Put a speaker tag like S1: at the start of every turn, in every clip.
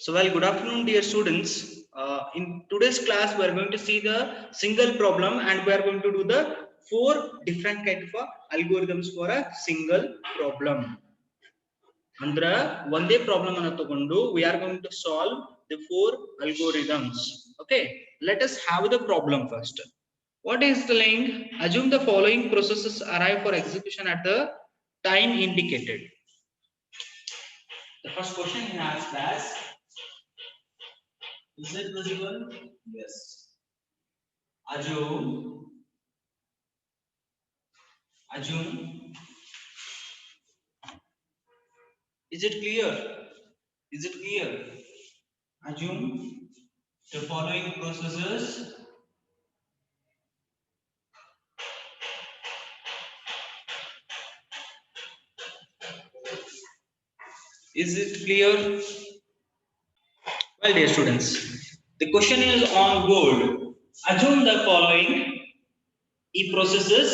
S1: So, well, good afternoon, dear students. In today's class, we are going to see the single problem, and we are going to do the 4 different kind of algorithms for a single problem. Andra one day problem anathagondu we are going to solve the 4 algorithms. Okay, let us have the problem first. What is the link? Assume the following processes arrive for execution at the time indicated. The first question he asks that, is it visible? Yes. Assume is it clear? Is it clear? Assume the following processes is it clear? Well, dear students, the question is on gold. Assume the following processes.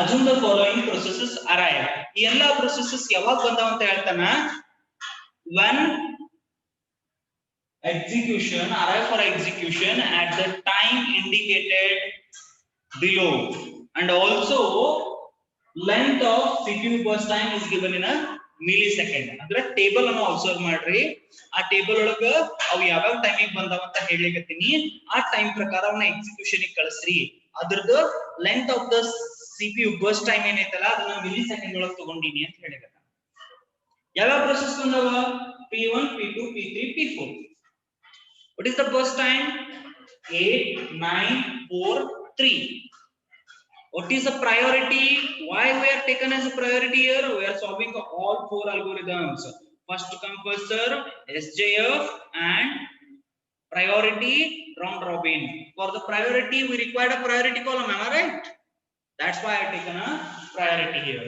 S1: Assume the following processes arrive. ಈ ಎಲ್ಲಾ processes ಯಾವಾಗ ಬಂದಾವ ಅಂತ ಹೇಳ್ತಾನ, when execution arrive for execution at the time indicated below, and also length of CPU burst time is given in a millisecond. ಅಂದ್ರೆ table ಅನ್ನು observe ಮಾಡ್ರಿ. ಆ ಟೇಬಲ್ ಒಳಗ ಅವು ಯಾವ ಟೈಮಿಗೆ ಬಂದಾವ ಅಂತ ಹೇಳಿಕತ್ತೀನಿ. ಆ ಟೈಮ್ ಪ್ರಕಾರ ಅವನ್ನ ಎಕ್ಸಿಕ್ಯೂಷನ್ ಗೆ ಕಳಿಸ್ರಿ. ಅದರದ್ದು length of the CPU burst time ಏನೈತಲ್ಲ ಅದನ್ನ ಮಿಲಿಸೆಕೆಂಡ್ ಒಳಗೆ ತಗೊಂಡಿನಿ ಅಂತ ಹೇಳಿಕತ್ತ. ಯಾವ ಪ್ರೋಸೆಸ್ ಬಂದಾವ? P1, P2, P3, P4. What is the burst time? 8, 9, 4, 3. What is the priority? Why we are taken as a priority here? We are solving all 4 algorithms. First come first serve, SJF, and priority round robin. For the priority, we required a priority column. Am I right? That's why I have taken a priority here.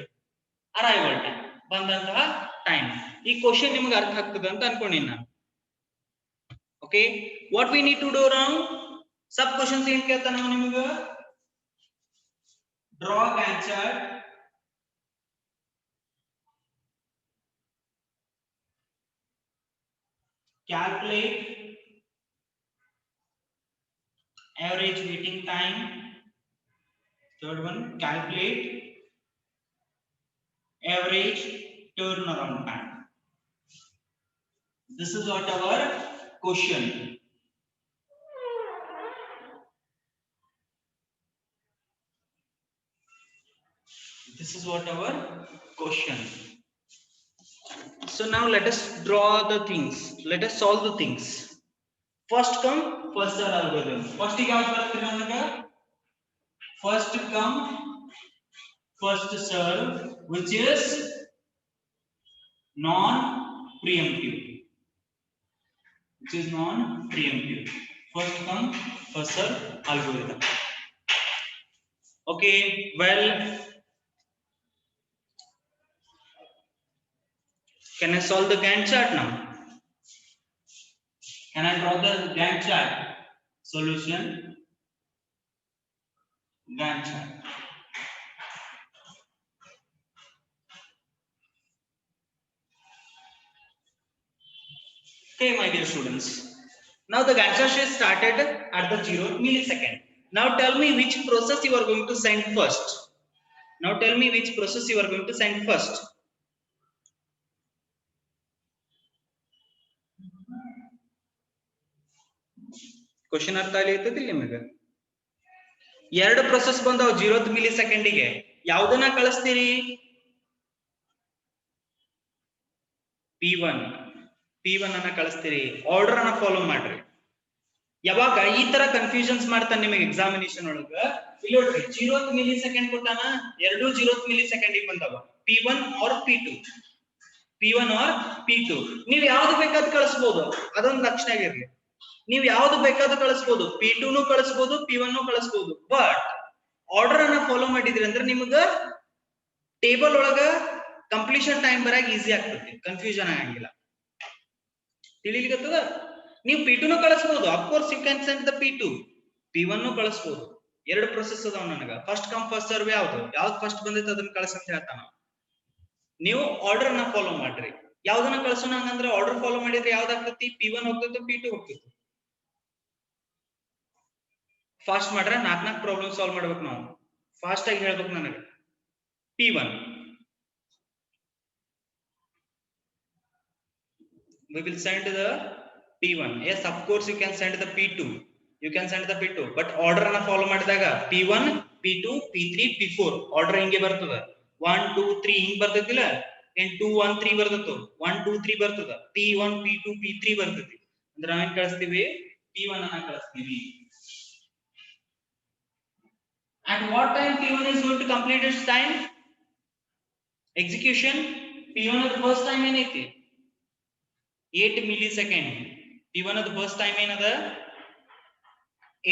S1: Arrival time. Bandanತಹ time. ಈ question ನಿಮಗೆ ಅರ್ಥ ಆಗ್ತದೆ ಅಂತ ಅನ್ಕೊಂಡಿನಿ ನಾನು. Okay, what we need to do now? Sub questions ಏನ್ ಕೇಳ್ತಾನ ನಾವು ನಿಮಗೆ? Draw Gantt chart. Calculate average waiting time. Third one, calculate average turnaround time. This is what our question. This is what our question. So now let us draw the things. Let us solve the things. First come, first serve algorithm. First come, first serve, which is non-preemptive. First come, first serve algorithm. Okay, well, can I solve the Gantt chart now? Can I draw the Gantt chart? Solution, Gantt chart. Okay, my dear students. Now the Gantt chart is started at the 0th millisecond. Now tell me which process you are going to send first. Question ಅರ್ಥ ಆಗ್ಲಿಕ್ಕೆ ನಿಮಗೆ? ಎರಡು process ಬಂದಾವ 0th millisecond ಗೆ. ಯಾವುದನ್ನ ಕಳಿಸ್ತೀರಿ? P1 ಅನ್ನ ಕಳಿಸ್ತೀರಿ. Order ಅನ್ನ follow ಮಾಡ್ರಿ. ಯಾವಾಗ ಈ ತರ ಕನ್ಫ್ಯೂಷನ್ಸ್ ಮಾಡ್ತಾನೆ ನಿಮಗೆ ಎಕ್ಸಾಮಿನೇಷನ್ ಒಳಗ, ಇಲ್ಲಿ ನೋಡ್ರಿ 0th millisecond ಕೊಟ್ಟಾನ, ಎರಡು 0th millisecond ಗೆ ಬಂದಾವ. P1 or P2. ನೀವು ಯಾವ್ದು ಬೇಕಾದ್ರೂ ಕಳಿಸಬಹುದು. ಅದೊಂದು ಲಕ್ಷಣ ಆಗಿರ್ಲಿ. ನೀವು ಯಾವ್ದು ಬೇಕಾದ್ರೂ ಕಳಿಸಬಹುದು. P2 ನು ಕಳಿಸಬಹುದು, P1 ನು ಕಳಿಸಬಹುದು. ಬಟ್ ಆರ್ಡರ್ ಅನ್ನ ಫಾಲೋ ಮಾಡಿದ್ರಿ ಅಂದ್ರೆ ನಿಮಗ ಟೇಬಲ್ ಒಳಗ ಕಂಪ್ಲೀಷನ್ ಟೈಮ್ ಬರಾಗ ಈಸಿ ಆಗ್ತದೆ, ಕನ್ಫ್ಯೂಷನ್ ಆಗಂಗಿಲ್ಲ. ತಿಳಿಲಿಕತ್ತದ? ನೀವು P2 ನು ಕಳಿಸಬಹುದು. Of course you can send the P2. P1 ನು ಕಳಿಸಬಹುದು. ಎರಡು ಪ್ರೊಸೆಸ್ ಅದಾವ ನನಗ. ಫಸ್ಟ್ ಕಮ್ ಫಸ್ಟ್ ಸರ್ವ್ ಯಾವ್ದು ಫಸ್ಟ್ ಬಂದೈತೆ ಅದನ್ನ ಕಳಿಸ ಅಂತ ಹೇಳ್ತಾನ. ನೀವು ಆರ್ಡರ್ ಅನ್ನ ಫಾಲೋ ಮಾಡ್ರಿ. ಯಾವ್ದನ್ನ ಕಳ್ಸೋಣ ಹಂಗಂದ್ರೆ ಆರ್ಡರ್ ಫಾಲೋ ಮಾಡಿದ್ರೆ ಯಾವ್ದಾಗ್ತತಿ P1 ಹೋಗ್ತೈತೆ P2 ಹೋಗ್ತೈತೆ ಫಾಸ್ಟ್ ಮಾಡ್ರೆ 4 ಪ್ರಾಬ್ಲಮ್ ಸಾಲ್ವ್ ಮಾಡ್ಬೇಕು ನಾವು ಫಾಸ್ಟ್ ಆಗಿ ಹೇಳ್ಬೇಕು ನನಗೆ P1 we will send the P1 yes of course you can send the P2 you can send the P2 but order ಅನ್ನು ಫಾಲೋ ಮಾಡಿದಾಗ P1 P2 P3 P4 order ಹಿಂಗೆ ಬರ್ತದ 1 2 3 ಹಿಂಗ್ ಬರ್ತೈತಿಲ್ಲ and 2 1 3 ಬರ್ತೈತು 1 2 3 ಬರ್ತದ P1 P2 P3 ಬರ್ತೈತಿ ಅಂದ್ರೆ ನಾವೇನ್ ಕಳಿಸ್ತೀವಿ P1 ಅನ್ನ ಕಳಿಸ್ತೀವಿ at what time P1 is going to complete its time execution P1 at first time ಏನೈತಿ 8 millisecond P1 at the first time ಏನದ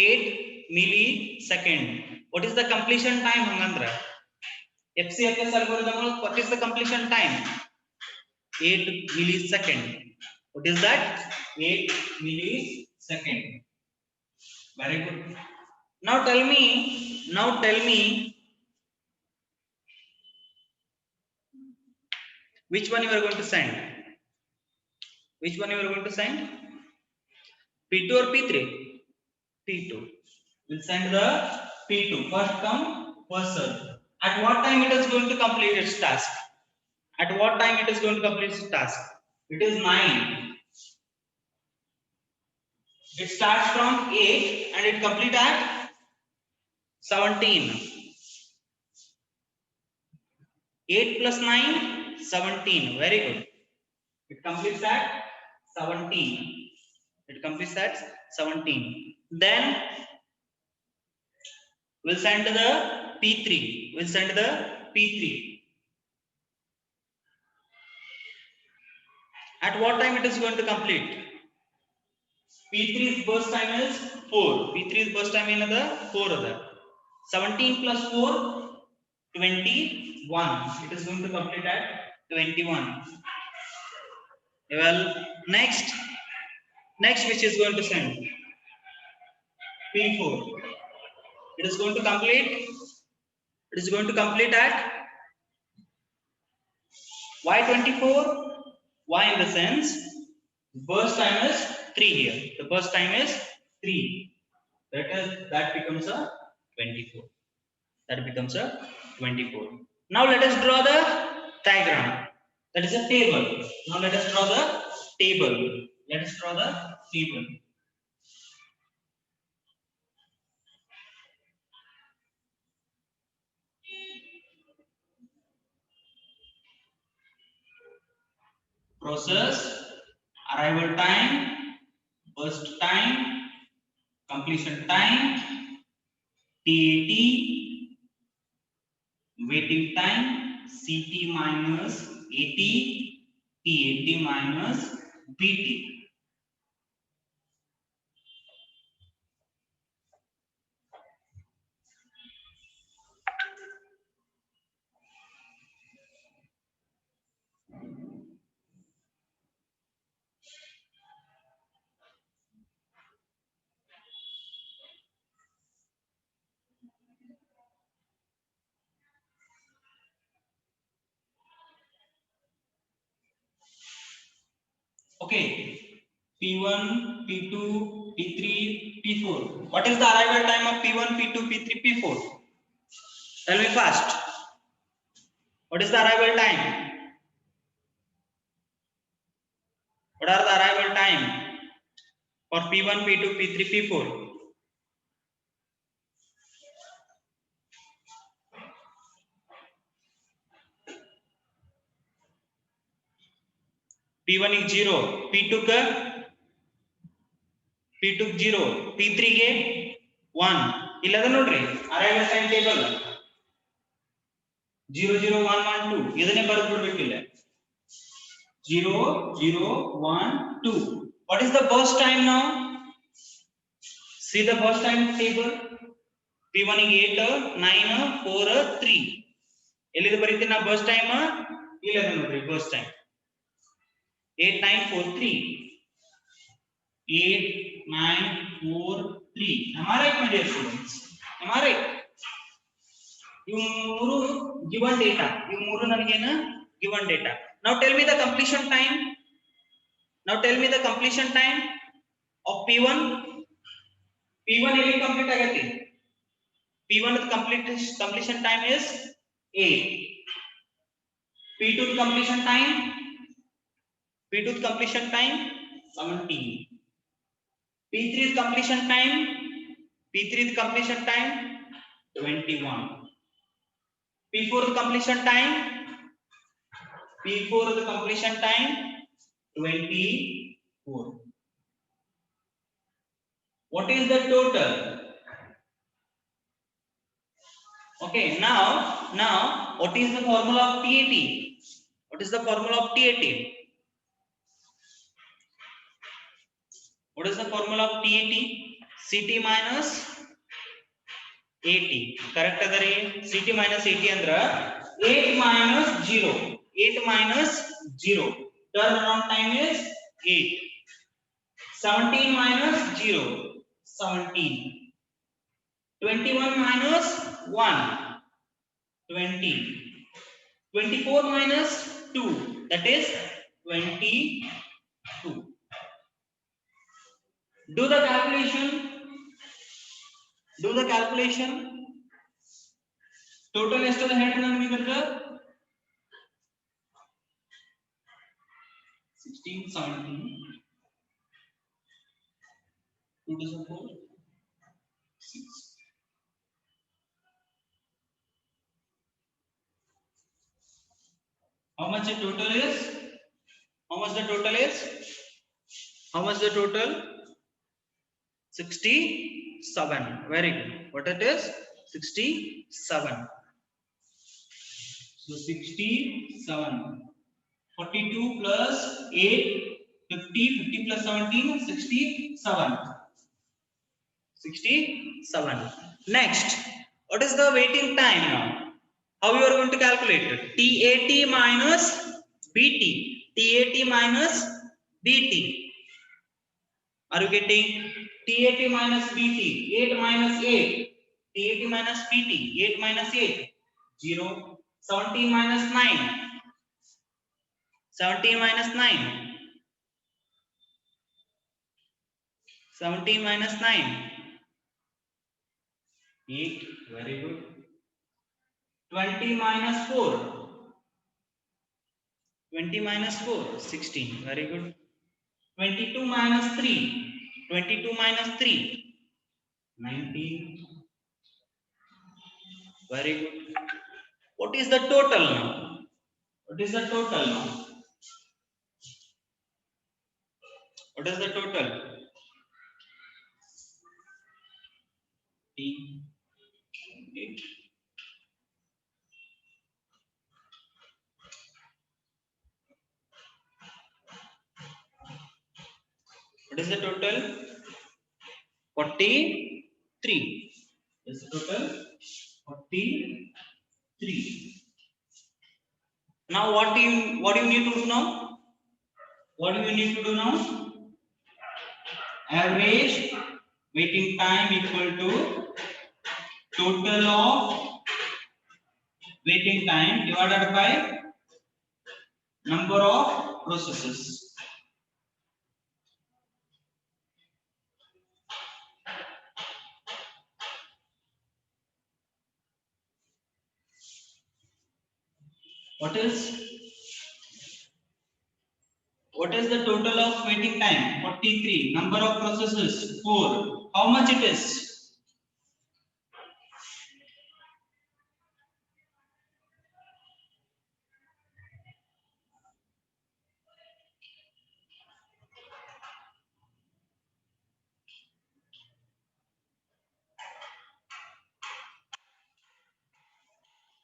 S1: 8 millisecond what is the completion time hangandra FCFS algorithm what is the completion time 8 millisecond what is that 8 millisecond very good now tell me which one you are going to send which one you are going to send P2 or P3 P2 we'll send the P2 first come first serve at what time it is going to complete its task at what time it is going to complete its task it is 9 it starts from 8 and it complete at 17 8 plus 9 17 very good it completes at 17 it completes at 17 then we'll send the P3 we'll send the P3 at what time it is going to complete P3's burst time is 4 P3's burst time another 4 other 17 plus 4 21 it is going to complete at 21 well next which is going to send P4 it is going to complete at why 24 why in the sense burst time is 3 here the burst time is 3 that becomes a 24 that becomes a 24 now let us draw the diagram that is a table now let us draw the table process arrival time burst time completion time TAT waiting time CT minus AT TAT minus BT okay P1 P2 P3 P4 what is the arrival time of P1 P2 P3 P4 tell me fast what is the arrival time what are the arrival time for P1 P2 P3 P4 P1 is 0 P2 ka P2 0 P3 ಗೆ 1 ಇಲ್ಲದ ನೋಡ್ರಿ arrival time table 0 0 1 1 2 ಇದನ್ನೇ ಬರೆದು ಬಿಡಬೇಕು ಇಲ್ಲ 0 0 1 2 what is the burst time now see the burst time table P1 ಗೆ 8 9 4 3 ಎಲ್ಲಿದೆ ಬರೀತೀನಿ ನಾ burst time ಇಲ್ಲದ ನೋಡ್ರಿ burst time 8 9 4 3 8 9 4 3 am I right my dear students am I right ಇವು ಮೂರು given data ಇವು ಮೂರು ನನಗೇನ given data Now tell me the completion time. Now tell me the completion time of P1. P1 ಎಲ್ಲಿ complete ಆಗೈತಿ? P1 completion time is 8. P2 completion time 17. P3 completion time 21. P4 completion time 24. What is the total? Okay, now what is the formula of TAT? What is the formula of TAT? What is the formula of TAT? CT minus AT. Correct adari? CT minus AT andra 8 minus 0. 8 minus 0. Turnaround time is 8. 17 minus 0. 17. 21 minus 1. 20. 24 minus 2. That is 22. Do the calculation. Total ಎಷ್ಟು head ನಮಗೆ ಇದಕ್ಕೆ 16 17 2 to 4 6. How much the total is? How much the total? 67. Very good. What it is? 67. So 67. 42 plus 8, 50 plus 17, 67. Next, what is the waiting time now? How you are going to calculate it? TAT minus BT. TAT minus BT. Are you getting? TAT minus BT. 8 minus 8. TAT minus BT. 8 minus 8. 0. 17 minus 9. 17 minus 9. 17 minus 9. 8. Very good. 20 minus 4. 20 minus 4. 16. Very good. 22 minus 3. 22 minus 3. 19. Very good. What is the total now? What is the total? T 8. What is the total? 43. What is the total? 43. Now what do you need to do now? Average waiting time equal to total of waiting time divided by number of processes. What is the total of waiting time? 43. Number of processes 4. How much it is?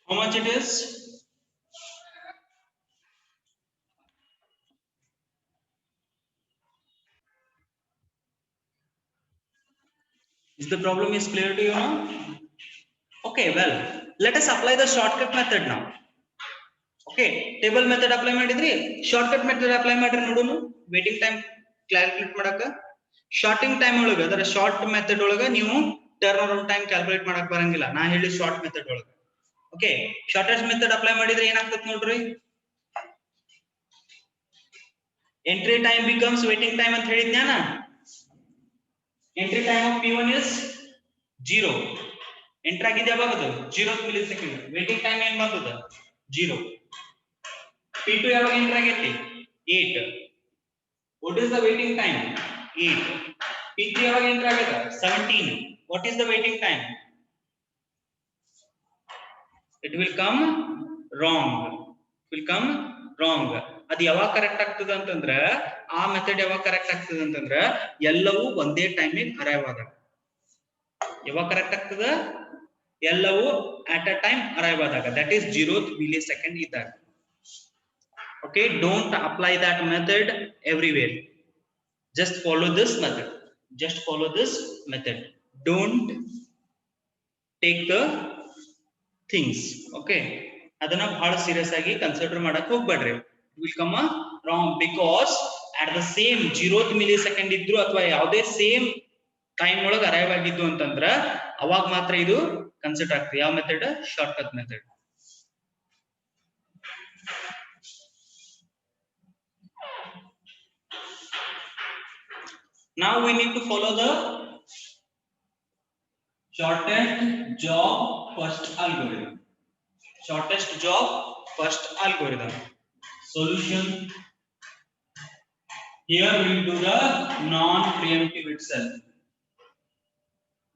S1: How much it is? Is the problem is clear to you now? Okay, well, let us apply the shortcut method now. Okay, table method apply ಮಾಡಿದ್ರಿ, shortcut method apply ಮಾಡ್ರಿ ನೋಡುನು. Waiting time calculate ಮಾಡಕ shorting time ಒಳಗ ಅದರ short method ಒಳಗ ನೀವು turnaround time calculate ಮಾಡಕ ಬರಂಗಿಲ್ಲ. ನಾ ಹೇಳಿ short method ಒಳಗ. Okay, shortest method apply ಮಾಡಿದ್ರೆ ಏನಾಗ್ತದೆ ನೋಡ್ರಿ. Entry time becomes waiting time ಅಂತ ಹೇಳಿದ್ನಾ ನಾ. Entry time of P1 is 0. Enter ಆಗಿದೆ ಯಾವಾಗ ಅದು 0th millisecond. Waiting time ಏನು ಬಂತದ 0. P2 ಯಾವಾಗ enter ಆಗೈತಿ 8. What is the waiting time 8. P3 ಯಾವಾಗ enter ಆಗೈತ 17. What is the waiting time? It will come wrong. It will come wrong. ಅದು ಯಾವಾಗ correct ಆಗ್ತದ ಅಂತಂದ್ರ ಆ ಮೆಥಡ್ ಯಾವಾಗ ಕರೆಕ್ಟ್ ಆಗ್ತದ ಅಂತಂದ್ರ ಎಲ್ಲವೂ ಒಂದೇ ಟೈಮಿಗೆ ಅರೈವ್ ಆದಾಗ. ಯಾವಾಗ ಕರೆಕ್ಟ್ ಆಗ್ತದ ಎಲ್ಲವೂ at a time ಅರೈವ್ ಆದಾಗ, that is 0th millisecond ಇದ್ದಾಗ. Okay, don't apply that method everywhere. Just follow this method. Just follow this method. Don't take the things. Okay, ಅದನ್ನ ಬಹಳ ಸೀರಿಯಸ್ ಆಗಿ ಕನ್ಸಿಡರ್ ಮಾಡಕ್ ಹೋಗ್ಬೇಡ್ರಿ. It will come wrong because at the same 0th millisecond ಇದ್ರು ಅಥವಾ ಯಾವುದೇ same time ಒಳಗೆ arrive ಆಗಿದ್ದು ಅಂತಂದ್ರ ಅವಾಗ ಮಾತ್ರ ಇದು ಕನ್ಸಿಡರ್ ಆಗ್ತದೆ. ಯಾವ method? Short cut method. Now we need to follow the shortest job first algorithm. Shortest job first algorithm. Solution. Here we will do the non-preemptive itself.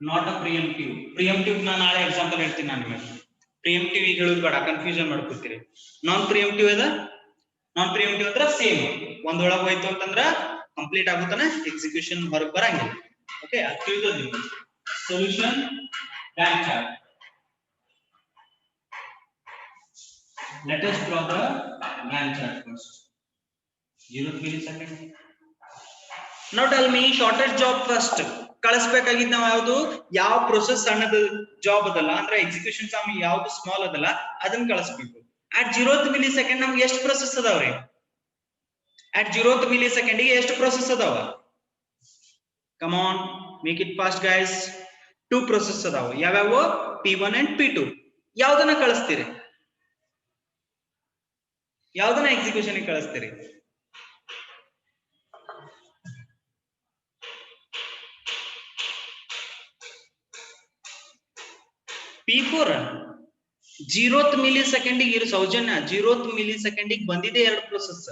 S1: Not a preemptive. Preemptive na naale example ಹೇಳ್ತೀನಿ ನಾನು ನಿಮಗೆ. Preemptive ಈಗ ಹೇಳೋದು ಬೇಡ, confusion ಮಾಡ್ಕೊತೀರಿ. Non-preemptive ಇದೆ. Non-preemptive ಅಂದ್ರೆ same ಒಂದೊಳಗೆ ಹೋಯ್ತು ಅಂತಂದ್ರ ಕಂಪ್ಲೀಟ್ ಆಗುತ್ತಾನೆ, ಎಕ್ಸಿಕ್ಯೂಷನ್ ಹೊರಗೆ ಬರಂಗಿಲ್ಲ. ಓಕೆ, ಅದು ತಿಳಿದೋದು ನೀವು. Solution Gantt chart. Let us draw the Gantt chart first. 0th millisecond. Now tell me shortest job first. ಕಳಿಸಬೇಕಾಗಿದ್ದು ನಾವು ಯಾವುದು, ಯಾವ ಪ್ರೊಸೆಸ್ ಸಣ್ಣದ ಜಾಬ್ ಅದಲ್ಲ ಅಂದ್ರೆ ಎಕ್ಸಿಕ್ಯೂಷನ್ ಟೈಮ್ ಯಾವುದು ಸ್ಮಾಲ್ ಅದಲ್ಲ ಅದನ್ನ ಕಳಿಸಬೇಕು. at 0th millisecond ನಮ್ಗೆ ಎಷ್ಟು ಪ್ರೊಸೆಸ್ ಅದಾವ್ರಿ? at 0th millisecond ಗೆ ಎಷ್ಟು ಪ್ರೊಸೆಸ್ ಅದಾವ? Come on, make it fast guys. 2 process ಅದಾವ. ಯಾವ್ಯಾವು? P1 and P2. ಯಾವ್ದನ್ನ ಕಳಿಸ್ತೀರಿ? ಯಾವ್ದನ್ನ ಎಕ್ಸಿಕ್ಯೂಷನ್ ಕಳಿಸ್ತೀರಿ? P4 0th millisecond ಗೆ ಇರು ಸೌಜನ್ಯ. 0th millisecond ಗೆ ಬಂದಿದೆ 2 ಪ್ರೊಸೆಸ್.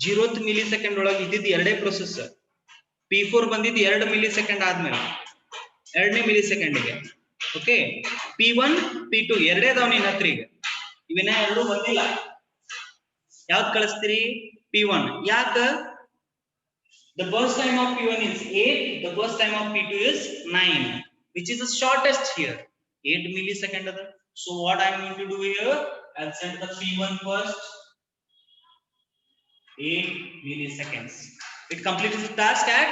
S1: 0th millisecond ಒಳಗೆ ಇದ್ದಿದ್ದು 2 ಪ್ರೊಸೆಸ್. P4 ಬಂದಿದ್ದು 2 millisecond ಆದ್ಮೇಲೆ 2ನೇ millisecond ಗೆ. ಓಕೆ, P1 P2 ಎರಡೇ ಅದಾವ ನಿನ್ನ ಹತ್ರ ಈಗ. ಇವಿನ ಎರಡು ಬಂದಿಲ್ಲ. ಯಾವ್ದು ಕಳಿಸ್ತೀರಿ? P1. ಯಾಕ? The burst time of P1 is 8, the burst time of P2 is 9, which is the shortest here. 8 millisecond ada. So what I am going to do here, I'll send the P1 first. 8 milliseconds. It completes the task at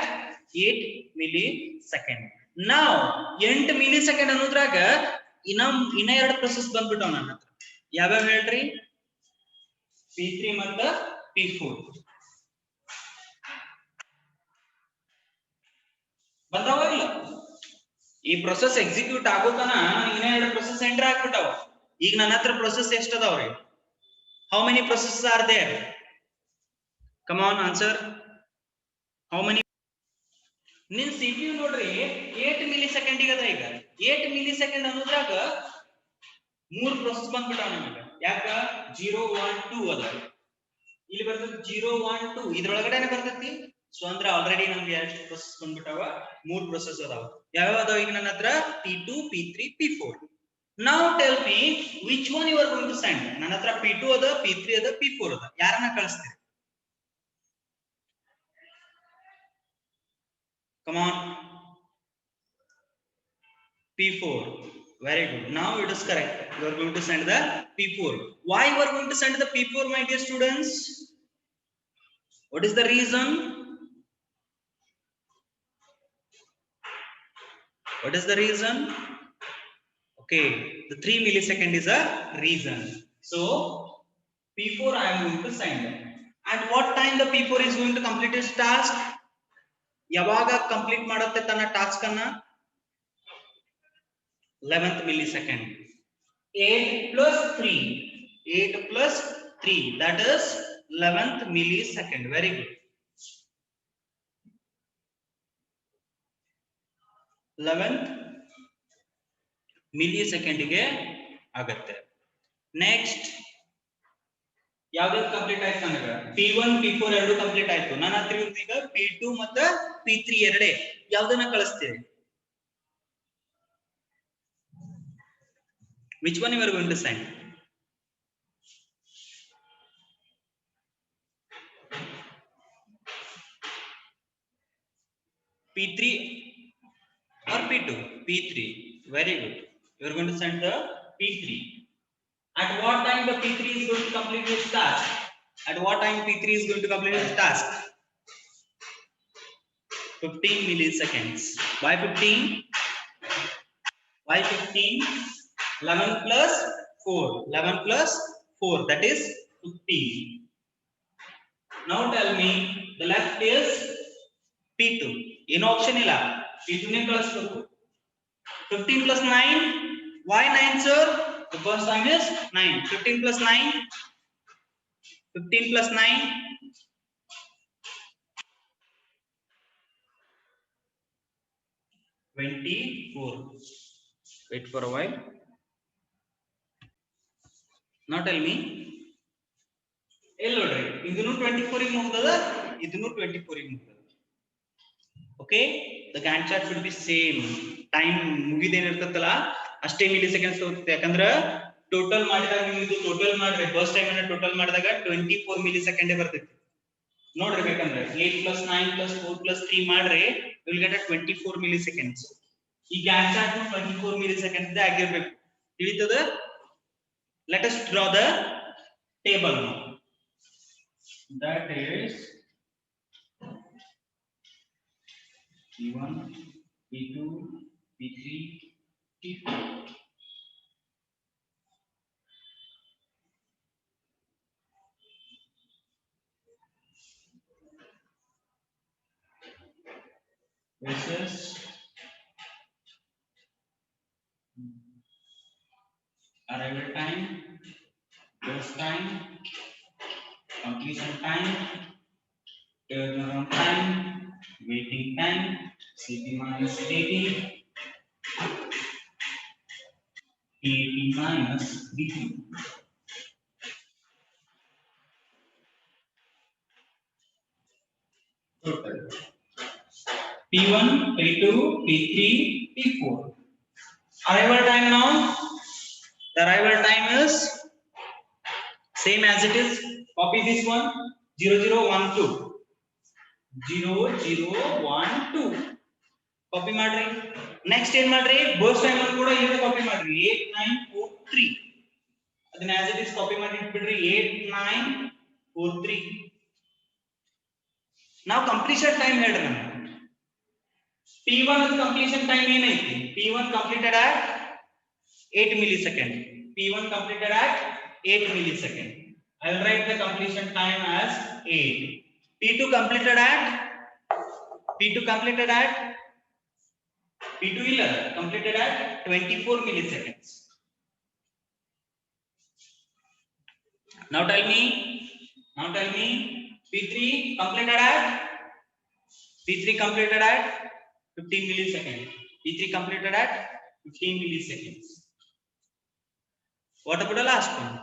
S1: 8 millisecond. Now 8 millisecond ಅನ್ನೋದ್ರಾಗ ಇನ್ನ ಎರಡು process ಬಂದ್ಬಿಟ್ಟವ ನನ್ನ ಹತ್ರ. ಯಾವ್ಯಾವ ಹೇಳ್ರಿ? P3 ಮತ್ತು P4 ಬಂದಾವ ಇಲ್ಲ? ಈ ಪ್ರೊಸೆಸ್ ಎಕ್ಸಿಕ್ಯೂಟ್ ಆಗೋತನ ಇನ್ನ ಎರಡು ಪ್ರೊಸೆಸ್ ಎಂಟರ್ ಆಗ್ಬಿಟ್ಟಾವ. ಈಗ ನನ್ನ ಹತ್ರ ಪ್ರೊಸೆಸ್ ಎಷ್ಟು ಅದಾವ್ರಿ? How many processes are there? Come on, answer. How many? ನಿನ್ CPU ನೋಡ್ರಿ 8 millisecond ಗೆ ಅದ. ಈಗ 8 millisecond ಅನ್ನೋದ್ರಾಗ 3 ಪ್ರೊಸೆಸ್ ಬಂದ್ಬಿಟ್ಟಾವ ನಮಗೆ. ಯಾಕ? 0 1 2 ಅದ. ಇಲ್ಲಿ ಬರ್ತದೆ 0 1 2 ಇದ್ರೊಳಗಡೆನೆ ಬರ್ತೈತಿ. ಸೊ ಅಂದ್ರೆ ಆಲ್ರೆಡಿ ನಮ್ಗೆ ಎಷ್ಟು ಪ್ರೊಸೆಸ್ ಬಂದ್ಬಿಟ್ಟಾವ? 3 ಪ್ರೊಸೆಸ್ ಅದಾವ. ಯಾವ್ಯಾವ ಅದಾವ ಈಗ ನನ್ನ ಹತ್ರ? P2 P3 P4. Now tell me which one you are going to send. ನನ್ನ ಹತ್ರ P2 ಅದ, P3 ಅದ, P4 ಅದ. ಯಾರನ್ನ ಕಳಿಸ್ತೀರಿ? Come on. P4. Very good. Now it is correct. You are going to send the P4. Why you are going to send the P4, my dear students? What is the reason? What is the reason? Okay, the 3 millisecond is a reason. So P4 I am going to send. At what time the P4 is going to complete its task? ಯಾವಾಗ complete ಮಾಡುತ್ತೆ ತನ್ನ task ಅನ್ನ? 11th millisecond. 8 plus 3. 8 plus 3. That is 11th millisecond. Very good. 11th millisecond ಗೆ ಆಗುತ್ತೆ. Next ಯಾವ್ದು complete ಆಯ್ತು ನನಗೆ P1 P4 ಎರಡು ಕಂಪ್ಲೀಟ್ ಆಯ್ತು. ನನ್ನ ಹತ್ರ ಈಗ P2 ಮತ್ತು P3 ಎರಡೇ. ಯಾವ್ದನ್ನ ಕಳಿಸ್ತೀರಿ? Which one you are going to send? P3 or P2? P3. Very good. You are going to send the P3. At what time the P3 is going to complete its task? At what time P3 is going to complete its task? 15 milliseconds. Why 15? Why 15? 11 plus 4. 11 plus 4. That is 15. Now tell me the left is P2. In option illa. P2 ne kalasbeku. 15 plus 9. Why 9, sir? The first time is 9. 15 plus 9. 15 plus 9. 24. Wait for a while. Now tell me. Nodri. Idunu 24 ಗೆ ಮುಗ್ದದ. Idunu 24 ಗೆ ಮುಗ್ದದ. Okay? The Gantt chart should be same. Time ಮುಗಿದೇನ ಇರ್ತತಲ್ಲ ಅಷ್ಟೇ milli seconds ಹೋಗುತ್ತೆ. ಯಾಕಂದ್ರೆ total ಮಾಡಿದಾಗ ನೀವು ಇದು total ಮಾಡ್ರೆ first time ಅನ್ನ ಟೋಟಲ್ ಮಾಡಿದಾಗ 24 ಮಿಲಿ ಸೆಕೆಂಡ್ ಬರ್ತೈತಿ. ನೋಡ್ರಿ ಬೇಕಂದ್ರೆ 8 plus 9 plus 4 plus 3 ಮಾಡ್ರೆ you will get a 24 milliseconds. ಈ Gantt chart 24 milliseconds ದೇ ಆಗಿರಬೇಕು. ತಿಳಿತದ? Let us draw the table now. That is P1, P2, P3, P4. This is arrival time, burst time, completion time, turnaround time, waiting time, CT minus AT, AT minus BT. Total. P1, P2, P3, P4. Arrival time now. The arrival time is same as it is. Copy this one. 0012. 0012. Copy ಮಾಡ್ರಿ. Next ಏನ್ ಮಾಡ್ರಿ? Burst time ಅನ್ನು ಕೂಡ ಇಲ್ಲೇ copy ಮಾಡ್ರಿ. 8943. ಅದನ್ನ as it is copy ಮಾಡಿ ಇಟ್ಬಿಡ್ರಿ. 8943. Now completion time ಹೇಳ್ರಿ ನಾನು. P1 completion time ಏನೈತಿ? P1 completed at 8 millisecond. P1 completed at 8 millisecond. I will write the completion time as 8. P2 completed at P2 completed at 24 milliseconds. Now tell me P3 completed at 15 milliseconds. P3 completed at 15 milliseconds. What about the last one?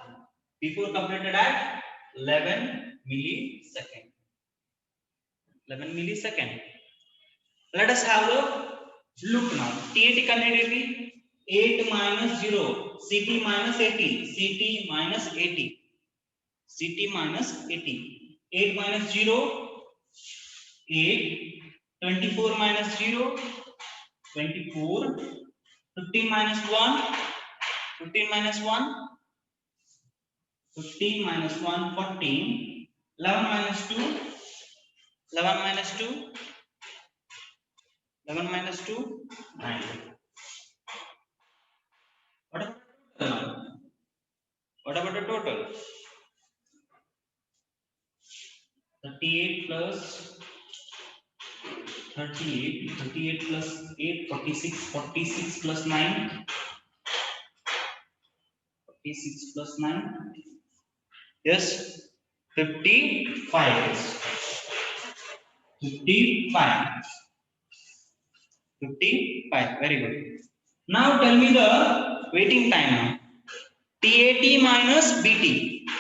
S1: P4 completed at 11 milliseconds. 11 milliseconds. Let us have a look now. TAT connectivity 8 minus 0. CT minus 80. CT minus 80. CT minus 80. 8 minus 0. 8. 24 minus 0. 24. 15 minus 1. 15 minus 1. 15 minus 1. 14. 11 minus 2. 11 minus 2. 11 minus 2, 9. What about the total? 38 plus 38, 38 plus 8, 46, 46 plus 9, 46 plus 9. Yes. 55 days. 55. 55. Very good. Now tell me the waiting time now. TAT minus BT.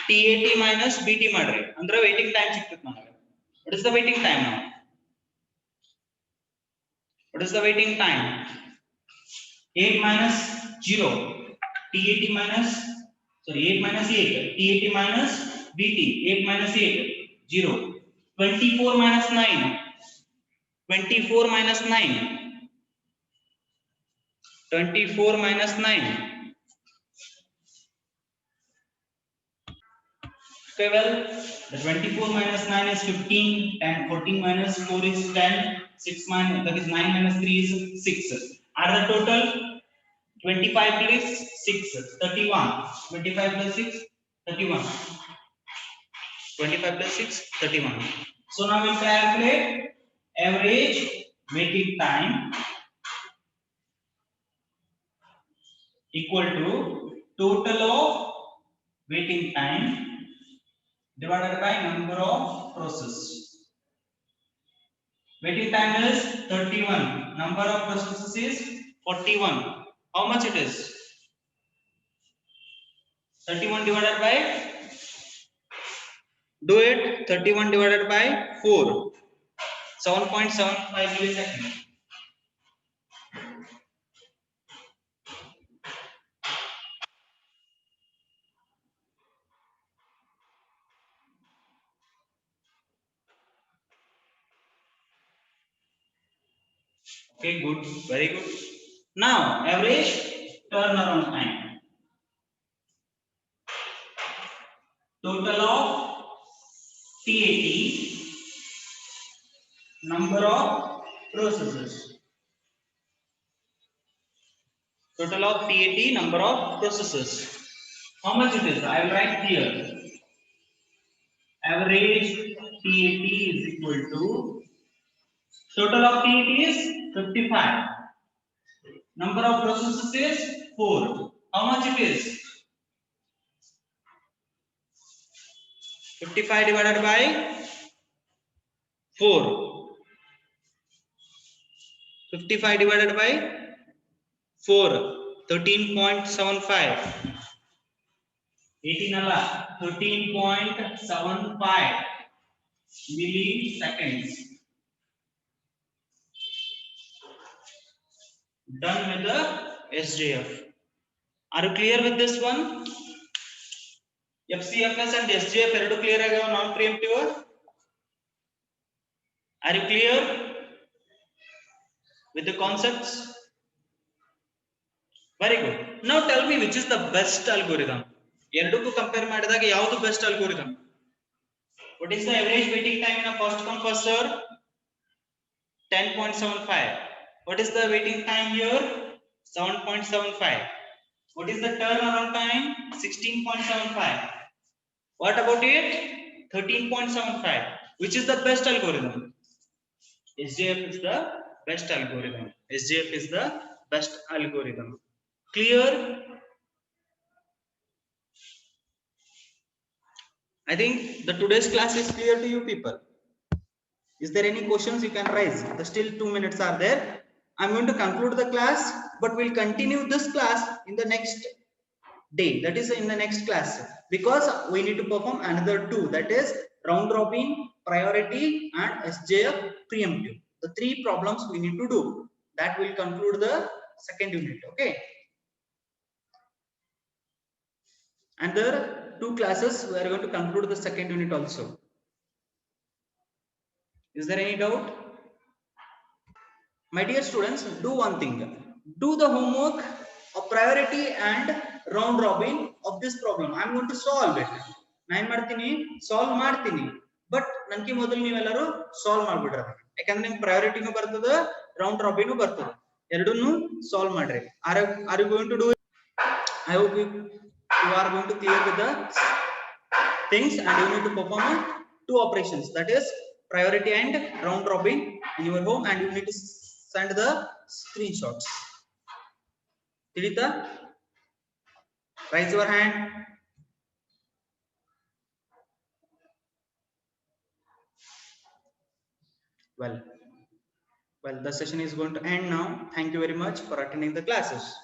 S1: TAT minus BT ಮಾಡ್ರಿ ಅಂದ್ರೆ waiting time ಸಿಕ್ತದೆ ನನಗೆ. What is the waiting time now? What is the waiting time? 8 minus 0. TAT minus, sorry, 8 minus 8. TAT minus BT. 8 minus 8. 0. 24 minus 9. 24 minus 9. 24 minus 9. Okay, well, the 24 minus 9 is 15, and 14 minus 4 is 10, 6 minus, that is 9 minus 3 is 6. Add the total, 25 plus 6, 31. 25 plus 6, 31. 25 plus 6, 31. So now we calculate average waiting time equal to total of waiting time divided by number of process. Waiting time is 31. Number of processes is 41. How much it is? 31 divided by, do it, 31 divided by 4. 7.75 milliseconds. Okay, good, very good. Now, average turnaround time. Total of TAT, number of processes. Total of TAT, number of processes. How much it is? I will write here. Average TAT is equal to, total of TAT is 55. Number of processes is 4. How much it is? 55 divided by 4. 55 divided by 4. 13.75. 18 alla, 13.75 milliseconds. Done with the SJF. Are you clear with this one? FCFS and SJF ಎರಡು clear ಆಗ್ಯಾವ non preemptive. Are you clear with the concepts? Very good. Now tell me which is the best algorithm. ಎರಡಕ್ಕೂ compare ಮಾಡಿದಾಗ ಯಾವುದು best algorithm? What is the average waiting time in a first come first serve? 10.75. What is the waiting time here? 7.75. What is the turnaround time? 16.75. What about it? 13.75. Which is the best algorithm? SJF is the best algorithm. SJF is the best algorithm. Clear? I think the today's class is clear to you people. Is there any questions you can raise? The still 2 minutes are there. I'm going to conclude the class, but we'll continue this class in the next day, that is in the next class, because we need to perform another 2, that is round robin, priority, and SJF preemptive. The 3 problems we need to do. That will conclude the second unit. Okay, and there are 2 classes we are going to conclude the second unit also. Is there any doubt? My dear students, do one thing. Do the homework of priority and round robin of this problem. I am going to solve it. ನಾನು ಮಾಡ್ತೀನಿ, solve ಮಾಡ್ತೀನಿ, but ನನಗೆ ಮೊದಲು ನೀವೆಲ್ಲರೂ solve ಮಾಡ್ಬಿಡ್ರಿ. ಯಾಕಂದ್ರೆ ನಿಮ್ಗೆ ಪ್ರಯಾರಿಟಿನೂ ಬರ್ತದೆ, round ರಾಬಿನೂ ಬರ್ತದೆ. ಎರಡನ್ನೂ ಸಾಲ್ವ್ ಮಾಡ್ರಿ. Are you going to do it? I hope you are going to clear with the things, and you need to perform 2 operations, that is priority and round robin in your home, and you need to send the screenshots. Tilita, raise your hand. Well, the session is going to end now. Thank you very much for attending the classes.